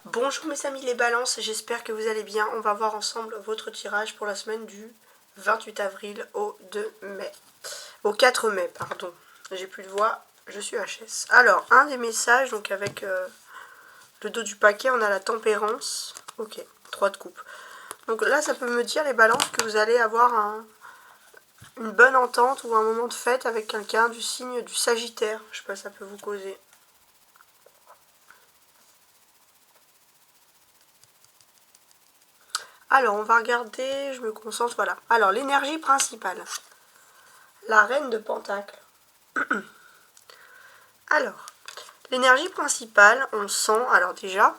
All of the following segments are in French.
Bonjour mes amis les balances, j'espère que vous allez bien. On va voir ensemble votre tirage pour la semaine du 28 avril au 2 mai. Au 4 mai, pardon. J'ai plus de voix, je suis HS. Alors, un des messages, donc avec le dos du paquet, on a la tempérance. Ok, 3 de coupe. Donc là, ça peut me dire les balances que vous allez avoir une bonne entente ou un moment de fête avec quelqu'un du signe du Sagittaire. Je sais pas, ça peut vous causer. Alors, on va regarder, je me concentre, voilà. Alors, l'énergie principale. La reine de Pentacle. Alors, l'énergie principale, on le sent, alors déjà,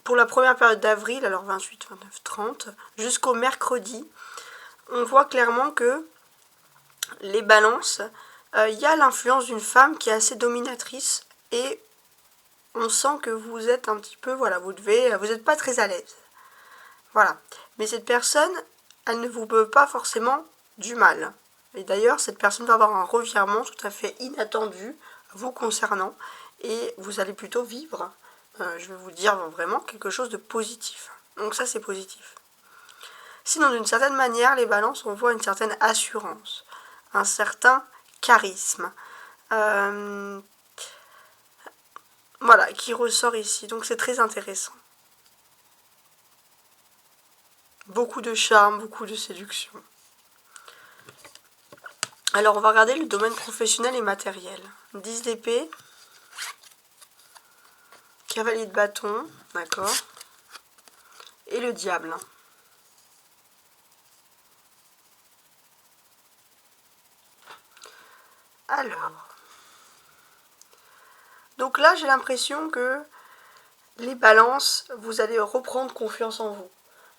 pour la première période d'avril, alors 28, 29, 30, jusqu'au mercredi, on voit clairement que les balances, il y a l'influence d'une femme qui est assez dominatrice et on sent que vous êtes un petit peu, voilà, vous n'êtes pas très à l'aise. Voilà. Mais cette personne, elle ne vous veut pas forcément du mal. Et d'ailleurs, cette personne va avoir un revirement tout à fait inattendu vous concernant et vous allez plutôt vivre, je vais vous dire vraiment, quelque chose de positif. Donc ça, c'est positif. Sinon, d'une certaine manière, les balances, on voit une certaine assurance, un certain charisme. Voilà, qui ressort ici. Donc c'est très intéressant. Beaucoup de charme, beaucoup de séduction. Alors, on va regarder le domaine professionnel et matériel. 10 d'épée. Cavalier de bâton, d'accord. Et le diable. Alors. Donc là, j'ai l'impression que les balances, vous allez reprendre confiance en vous.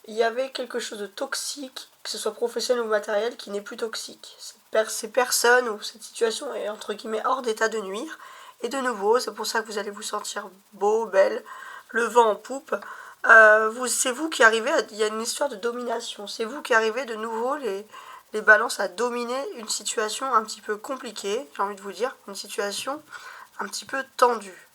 Il y avait quelque chose de toxique, que ce soit professionnel ou matériel, qui n'est plus toxique. Ces personnes ou cette situation est entre guillemets hors d'état de nuire. Et de nouveau, c'est pour ça que vous allez vous sentir beau, belle, le vent en poupe. C'est vous qui arrivez, il y a une histoire de domination. C'est vous qui arrivez de nouveau, les balances, à dominer une situation un petit peu compliquée, j'ai envie de vous dire, une situation un petit peu tendue.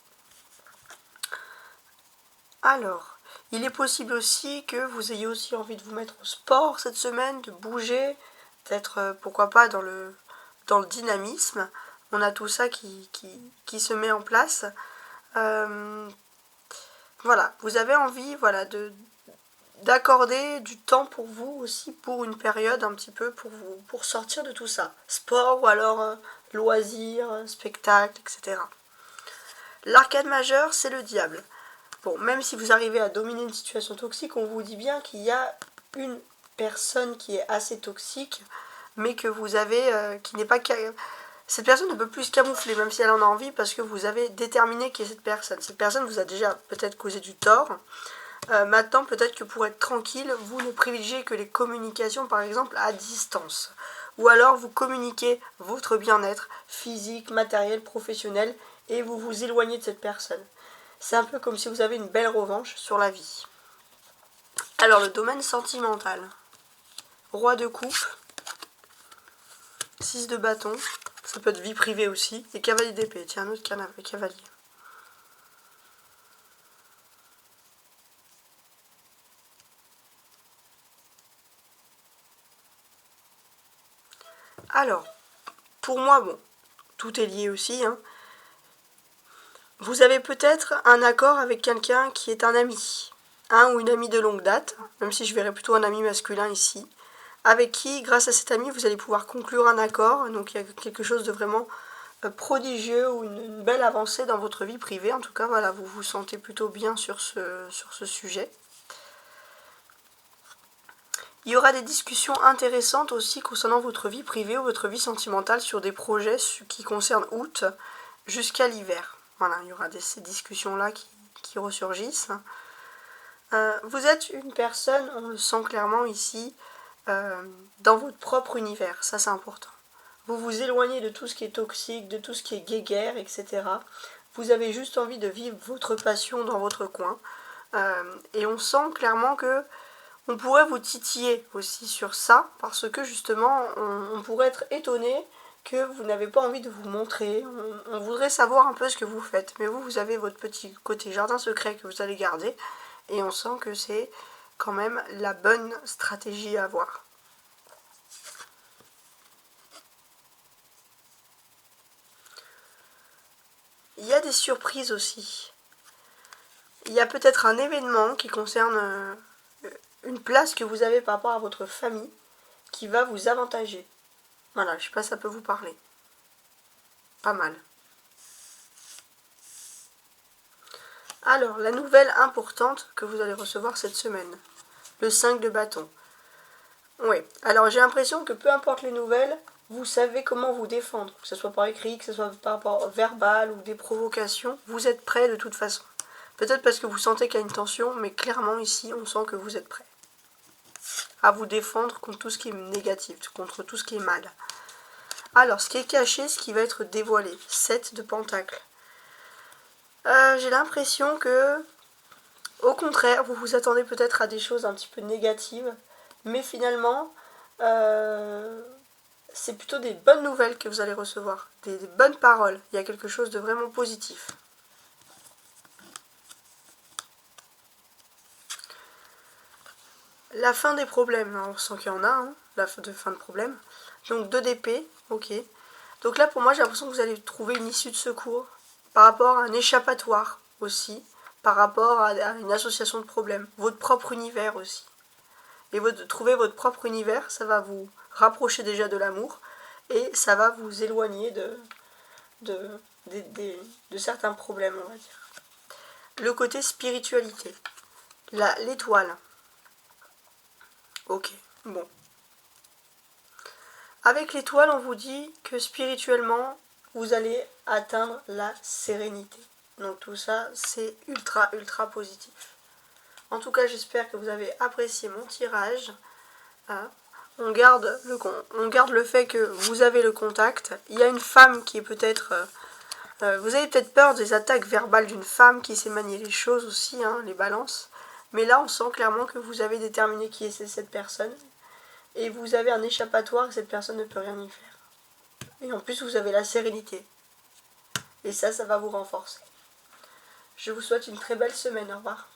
Alors, il est possible aussi que vous ayez aussi envie de vous mettre au sport cette semaine, de bouger, d'être, pourquoi pas, dans le dynamisme. On a tout ça qui se met en place. Voilà, vous avez envie, voilà, d'accorder du temps pour vous aussi, pour une période un petit peu, pour sortir de tout ça. Sport ou alors loisirs, spectacles, etc. L'arcade majeur, c'est le diable. Bon, même si vous arrivez à dominer une situation toxique, on vous dit bien qu'il y a une personne qui est assez toxique, mais que vous avez, qui n'est pas... Cette personne ne peut plus se camoufler, même si elle en a envie, parce que vous avez déterminé qui est cette personne. Cette personne vous a déjà peut-être causé du tort. Maintenant, peut-être que pour être tranquille, vous ne privilégiez que les communications, par exemple, à distance. Ou alors, vous communiquez votre bien-être physique, matériel, professionnel, et vous vous éloignez de cette personne. C'est un peu comme si vous avez une belle revanche sur la vie. Alors, le domaine sentimental. Roi de coupe. 6 de bâton. Ça peut être vie privée aussi. Et cavalier d'épée. Tiens, un autre cavalier. Alors, pour moi, bon, tout est lié aussi, hein. Vous avez peut-être un accord avec quelqu'un qui est un ami, un ou une amie de longue date, même si je verrais plutôt un ami masculin ici, avec qui, grâce à cet ami, vous allez pouvoir conclure un accord. Donc il y a quelque chose de vraiment prodigieux ou une belle avancée dans votre vie privée. En tout cas, voilà, vous vous sentez plutôt bien sur ce sujet. Il y aura des discussions intéressantes aussi concernant votre vie privée ou votre vie sentimentale sur des projets qui concernent août jusqu'à l'hiver. Voilà, il y aura ces discussions-là qui ressurgissent. Vous êtes une personne, on le sent clairement ici, dans votre propre univers. Ça, c'est important. Vous vous éloignez de tout ce qui est toxique, de tout ce qui est guéguerre, etc. Vous avez juste envie de vivre votre passion dans votre coin. Et on sent clairement que on pourrait vous titiller aussi sur ça, parce que justement, on pourrait être étonné que vous n'avez pas envie de vous montrer. On voudrait savoir un peu ce que vous faites. Mais vous avez votre petit côté jardin secret que vous allez garder. Et on sent que c'est quand même la bonne stratégie à avoir. Il y a des surprises aussi. Il y a peut-être un événement qui concerne une place que vous avez par rapport à votre famille qui va vous avantager. Voilà, je sais pas si ça peut vous parler. Pas mal. Alors, la nouvelle importante que vous allez recevoir cette semaine. Le 5 de bâton. Oui, alors j'ai l'impression que peu importe les nouvelles, vous savez comment vous défendre. Que ce soit par écrit, que ce soit par rapport verbal ou des provocations, vous êtes prêt de toute façon. Peut-être parce que vous sentez qu'il y a une tension, mais clairement ici, on sent que vous êtes prêt à vous défendre contre tout ce qui est négatif, contre tout ce qui est mal. Alors, ce qui est caché, ce qui va être dévoilé. 7 de pentacles. J'ai l'impression que, au contraire, vous vous attendez peut-être à des choses un petit peu négatives, mais finalement, c'est plutôt des bonnes nouvelles que vous allez recevoir, des bonnes paroles. Il y a quelque chose de vraiment positif. La fin des problèmes, on sent qu'il y en a, hein, la fin de problème. Donc 2 d'épée, ok. Donc là, pour moi, j'ai l'impression que vous allez trouver une issue de secours par rapport à un échappatoire aussi, par rapport à une association de problèmes, votre propre univers aussi. Et trouver votre propre univers, ça va vous rapprocher déjà de l'amour et ça va vous éloigner de certains problèmes, on va dire. Le côté spiritualité, l'étoile. Ok, bon. Avec l'étoile, on vous dit que spirituellement, vous allez atteindre la sérénité. Donc tout ça, c'est ultra, ultra positif. En tout cas, j'espère que vous avez apprécié mon tirage. On garde le fait que vous avez le contact. Il y a une femme qui est peut-être... vous avez peut-être peur des attaques verbales d'une femme qui sait manier les choses aussi, hein, les balances. Mais là, on sent clairement que vous avez déterminé qui est cette personne. Et vous avez un échappatoire et cette personne ne peut rien y faire. Et en plus, vous avez la sérénité. Et ça va vous renforcer. Je vous souhaite une très belle semaine. Au revoir.